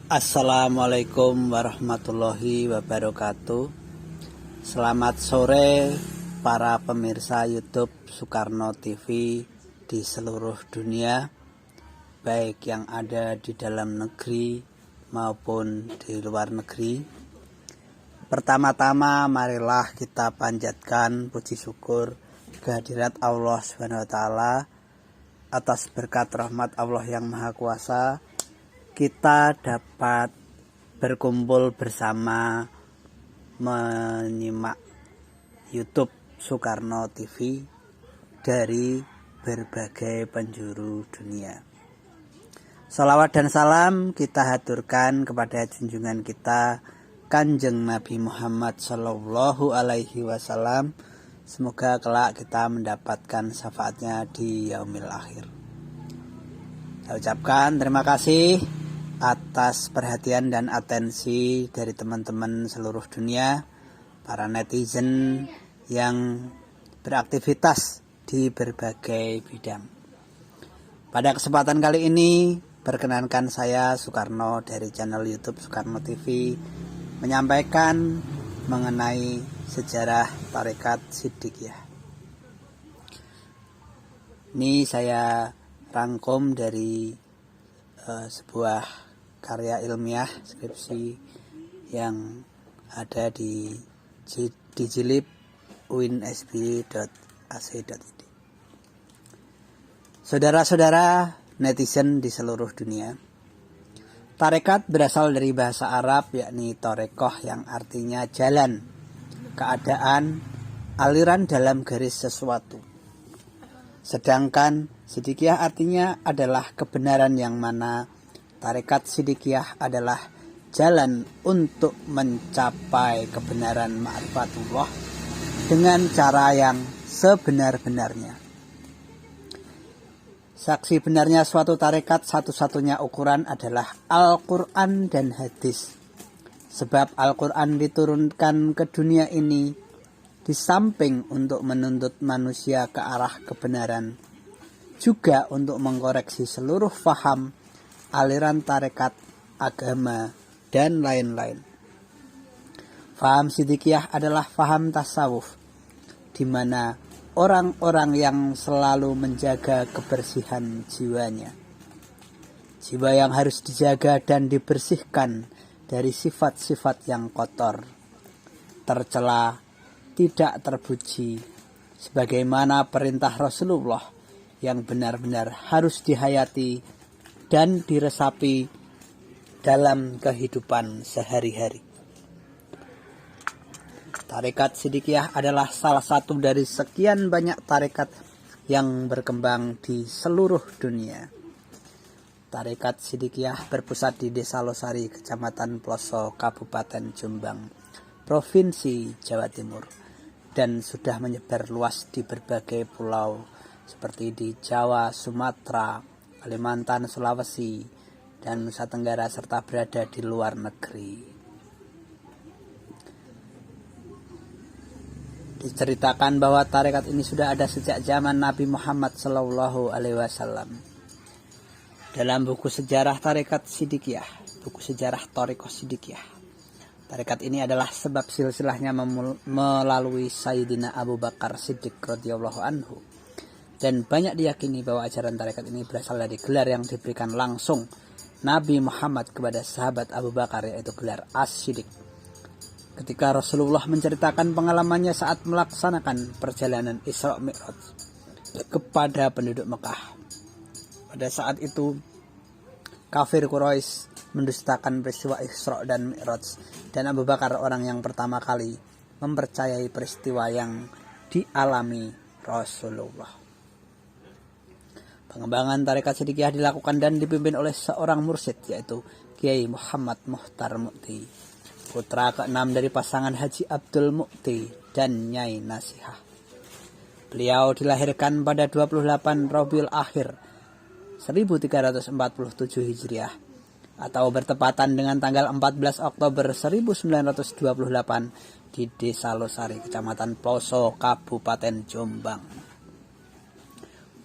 Assalamualaikum warahmatullahi wabarakatuh. Selamat sore para pemirsa YouTube Soekarno TV di seluruh dunia, baik yang ada di dalam negeri maupun di luar negeri. Pertama-tama marilah kita panjatkan puji syukur kehadirat Allah SWT atas berkat rahmat Allah yang Maha Kuasa. Kita dapat berkumpul bersama menyimak YouTube Soekarno TV dari berbagai penjuru dunia. Salawat dan salam kita haturkan kepada junjungan kita Kanjeng Nabi Muhammad Sallallahu Alaihi Wasallam. Semoga kelak kita mendapatkan syafaatnya di yaumil akhir. Saya ucapkan terima kasih atas perhatian dan atensi dari teman-teman seluruh dunia, para netizen yang beraktivitas di berbagai bidang. Pada kesempatan kali ini, perkenankan saya Soekarno dari channel YouTube Soekarno TV menyampaikan mengenai sejarah Tarekat Siddiqiyah. Ini saya rangkum dari sebuah karya ilmiah skripsi yang ada di jilid uinsb.ac.id. Saudara-saudara netizen di seluruh dunia, tarekat berasal dari bahasa Arab yakni torekoh yang artinya jalan, keadaan, aliran dalam garis sesuatu. Sedangkan Siddiqiyah artinya adalah kebenaran, yang mana tarekat Siddiqiyah adalah jalan untuk mencapai kebenaran ma'rifatullah dengan cara yang sebenar-benarnya. Saksi benarnya suatu tarekat, satu-satunya ukuran adalah Al-Quran dan hadis. Sebab Al-Quran diturunkan ke dunia ini di samping untuk menuntut manusia ke arah kebenaran, juga untuk mengkoreksi seluruh faham, aliran tarekat, agama, dan lain-lain. Faham Siddiqiyah adalah faham tasawuf, di mana orang-orang yang selalu menjaga kebersihan jiwanya. Jiwa yang harus dijaga dan dibersihkan dari sifat-sifat yang kotor, tercela, tidak terpuji, sebagaimana perintah Rasulullah yang benar-benar harus dihayati dan diresapi dalam kehidupan sehari-hari. Tarekat Siddiqiyah adalah salah satu dari sekian banyak tarekat yang berkembang di seluruh dunia. Tarekat Siddiqiyah berpusat di Desa Losari, Kecamatan Ploso, Kabupaten Jombang, Provinsi Jawa Timur, dan sudah menyebar luas di berbagai pulau seperti di Jawa, Sumatera, Kalimantan, Sulawesi, dan Nusa Tenggara, serta berada di luar negeri. Diceritakan bahwa tarekat ini sudah ada sejak zaman Nabi Muhammad Sallallahu Alaihi Wasallam. Dalam buku sejarah tarekat Siddiqiyah, buku sejarah Thariqah Siddiqiyah, tarekat ini adalah sebab silsilahnya melalui Sayyidina Abu Bakar Siddiq radhiyallahu anhu, dan banyak diyakini bahwa ajaran tarekat ini berasal dari gelar yang diberikan langsung Nabi Muhammad kepada sahabat Abu Bakar, yaitu gelar As-Siddiq. Ketika Rasulullah menceritakan pengalamannya saat melaksanakan perjalanan Isra Mi'raj kepada penduduk Mekah. Pada saat itu kafir Quraisy mendustakan peristiwa Isra dan Mi'raj, dan Abu Bakar orang yang pertama kali mempercayai peristiwa yang dialami Rasulullah. Pengembangan tarekat Siddiqiyah dilakukan dan dipimpin oleh seorang mursyid, yaitu Kiai Muhammad Muhtar Mukti, putra keenam dari pasangan Haji Abdul Mukti dan Nyai Nasihah. Beliau dilahirkan pada 28 Rabiul Akhir 1347 Hijriah, atau bertepatan dengan tanggal 14 Oktober 1928 di Desa Losari, Kecamatan Ploso, Kabupaten Jombang.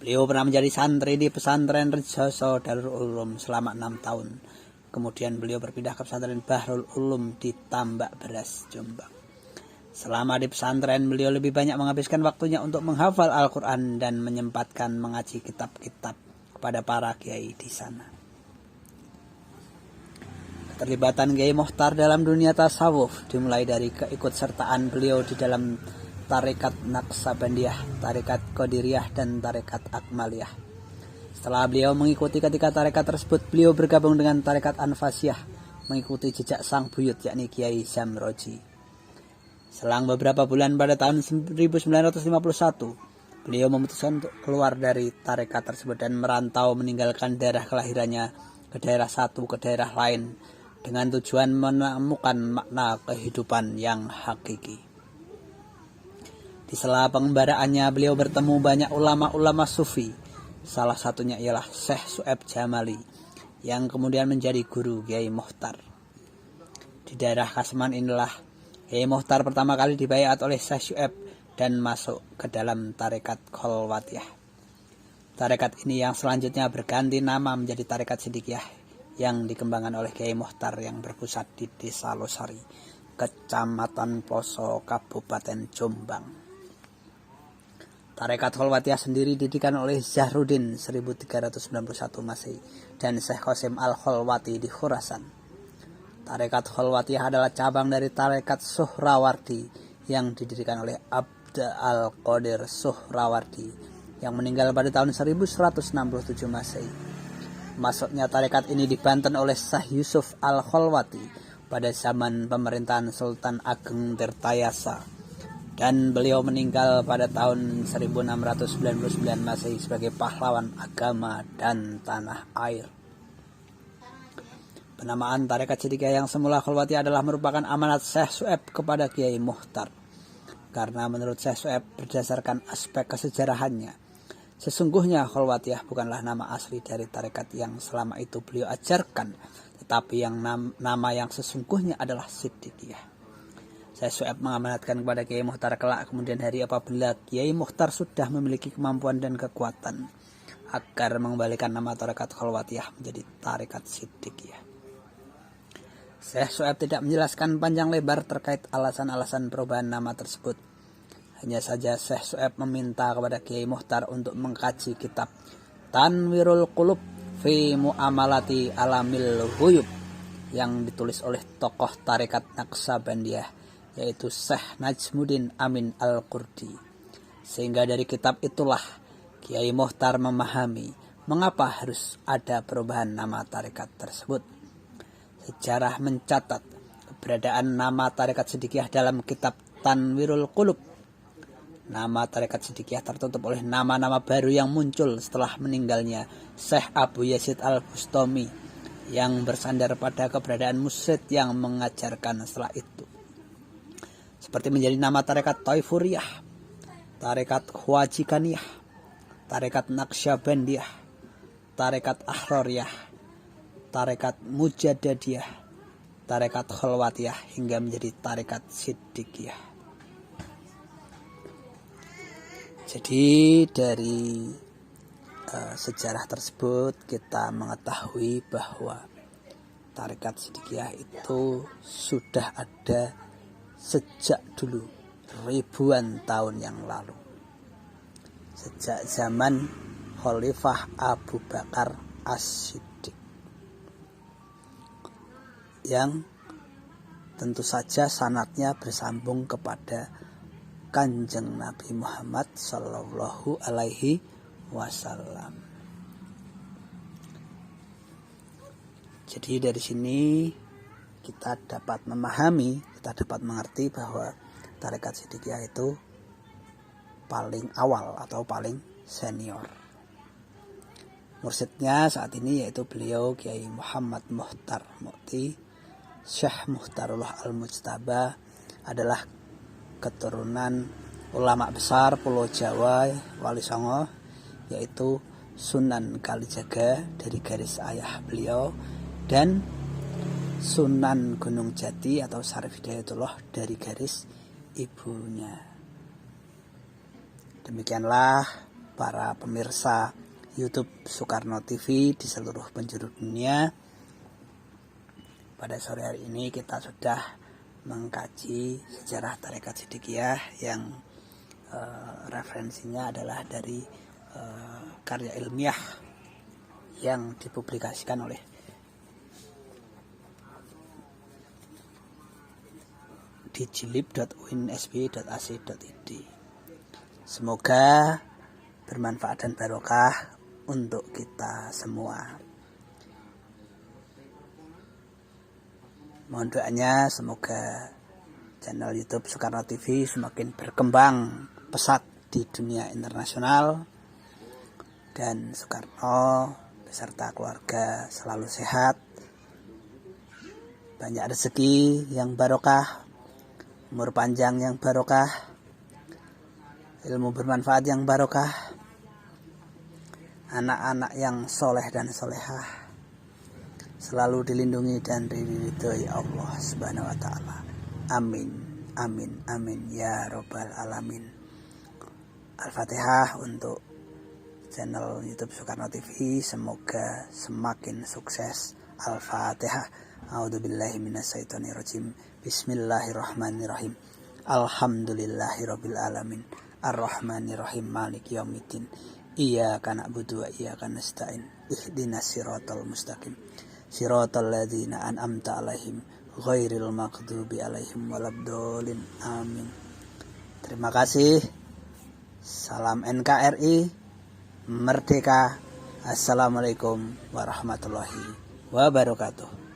Beliau pernah menjadi santri di pesantren Rejoso Darul Ulum selama 6 tahun Kemudian beliau berpindah ke pesantren Bahrul Ulum di Tambak Beras, Jombang. Selama di pesantren, beliau lebih banyak menghabiskan waktunya untuk menghafal Al-Quran dan menyempatkan mengaji kitab-kitab kepada para kiai di sana. Keterlibatan Kiai Mokhtar dalam dunia tasawuf dimulai dari keikutsertaan beliau di dalam tarekat Naqsabandiyah, tarekat Qadiriyah, dan tarekat Akmaliyah. Setelah beliau mengikuti ketiga tarekat tersebut, beliau bergabung dengan tarekat Anfasiyah, mengikuti jejak sang buyut yakni Kiai Zamroji. Selang beberapa bulan pada tahun 1951, beliau memutuskan untuk keluar dari tarekat tersebut dan merantau meninggalkan daerah kelahirannya ke daerah satu ke daerah lain dengan tujuan menemukan makna kehidupan yang hakiki. Di sela pengembaraannya, beliau bertemu banyak ulama-ulama sufi. Salah satunya ialah Syekh Su'aib Jamali, yang kemudian menjadi guru Kiai Mokhtar. Di daerah Kaseman inilah Kiai Mokhtar pertama kali dibaiat oleh Syekh Su'aib dan masuk ke dalam tarekat Kholwatiyah. Tarekat ini yang selanjutnya berganti nama menjadi tarekat Sidikiyah, yang dikembangkan oleh Kiai Mokhtar yang berpusat di Desa Losari, Kecamatan Poso, Kabupaten Jombang. Tarekat Kholwatiyah sendiri didirikan oleh Zahruddin 1391 Masehi dan Syekh Qasim Al-Kholwati di Khurasan. Tarekat Kholwatiyah adalah cabang dari tarekat Suhrawardi yang didirikan oleh Abd Al-Qadir Suhrawardi yang meninggal pada tahun 1167 Masehi. Masuknya tarekat ini di Banten oleh Syekh Yusuf Al-Kholwati pada zaman pemerintahan Sultan Ageng Tirtayasa, dan beliau meninggal pada tahun 1699 Masehi sebagai pahlawan agama dan tanah air. Penamaan tarekat Sidikiyah yang semula Kholwatiyah adalah merupakan amanat Syekh Su'aib kepada Kiai Mokhtar, karena menurut Syekh Su'aib berdasarkan aspek kesejarahannya, sesungguhnya Kholwatiyah bukanlah nama asli dari tarekat yang selama itu beliau ajarkan, tetapi yang nama yang sesungguhnya adalah Sidikiyah. Syekh Su'aib mengamanatkan kepada Kiai Mokhtar kelak kemudian hari apabila Kiai Mokhtar sudah memiliki kemampuan dan kekuatan agar mengembalikan nama tarekat Kholwatiyah menjadi tarekat Sidikiyah. Syekh Su'aib tidak menjelaskan panjang lebar terkait alasan-alasan perubahan nama tersebut. Hanya saja Syekh Su'aib meminta kepada Kiai Mokhtar untuk mengkaji kitab Tanwirul Qulub fi Mu'amalati Alamil Ghuyub yang ditulis oleh tokoh tarekat Naqsabandiyah, yaitu Syekh Najmuddin Amin Al-Qurdi. Sehingga dari kitab itulah Kiai Mokhtar memahami mengapa harus ada perubahan nama tarekat tersebut. Sejarah mencatat keberadaan nama tarekat Sidikiyah dalam kitab Tanwirul Qulub. Nama tarekat Sidikiyah tertutup oleh nama-nama baru yang muncul setelah meninggalnya Syekh Abu Yazid Al-Bustami yang bersandar pada keberadaan mursyid yang mengajarkan setelah itu. Seperti menjadi nama tarekat Taifuriyah, tarekat Khwajikaniyah, tarekat Naqsyabandiyah, tarekat Ahroriyah, tarekat Mujadadiyah, tarekat Kholwatiyah, hingga menjadi tarekat Sidikiyah. Jadi dari sejarah tersebut kita mengetahui bahwa tarekat Sidikiyah itu sudah ada sejak dulu, ribuan tahun yang lalu, sejak zaman Khalifah Abu Bakar As-Siddiq, yang tentu saja sanadnya bersambung kepada Kanjeng Nabi Muhammad Sallallahu Alaihi Wasallam. Jadi dari sini kita dapat memahami, kita dapat mengerti bahwa tarekat Sidikiyah itu paling awal atau paling senior. Mursyidnya saat ini yaitu beliau Kiai Muhammad Mukhtar Mu'ti Syekh Mukhtarullah Al-Mujtaba, adalah keturunan ulama besar Pulau Jawa Wali Songo, yaitu Sunan Kalijaga dari garis ayah beliau dan Sunan Gunung Jati atau Syarif Hidayatullah dari garis ibunya. Demikianlah para pemirsa YouTube Soekarno TV di seluruh penjuru dunia. pada sore hari ini kita sudah mengkaji sejarah tarekat Sidikiyah yang referensinya adalah dari karya ilmiah yang dipublikasikan oleh dijilib.unsb.ac.id. Semoga bermanfaat dan barokah untuk kita semua. Mohon doanya semoga channel YouTube Soekarno TV semakin berkembang pesat di dunia internasional, dan Soekarno beserta keluarga selalu sehat, banyak rezeki yang barokah, umur panjang yang barokah, ilmu bermanfaat yang barokah, anak-anak yang soleh dan solehah selalu dilindungi dan diridhoi Allah Subhanahu wa taala. Amin, amin, amin ya robbal alamin. Al-Fatihah untuk channel YouTube Soekarno TV, semoga semakin sukses. Al-Fatihah. A'udzubillahi minasyaitonirrajim. Bismillahirrahmanirrahim. Alhamdulillahirabbil alamin. Arrahmanirrahim. Maliki yaumiddin. Iyyaka na'budu wa iyyaka nasta'in. Ihdinas siratal mustaqim. Siratal ladzina an'amta 'alaihim ghairil maghdubi 'alaihim waladdallin. Amin. Terima kasih. Salam NKRI. Merdeka. Assalamualaikum warahmatullahi wabarakatuh.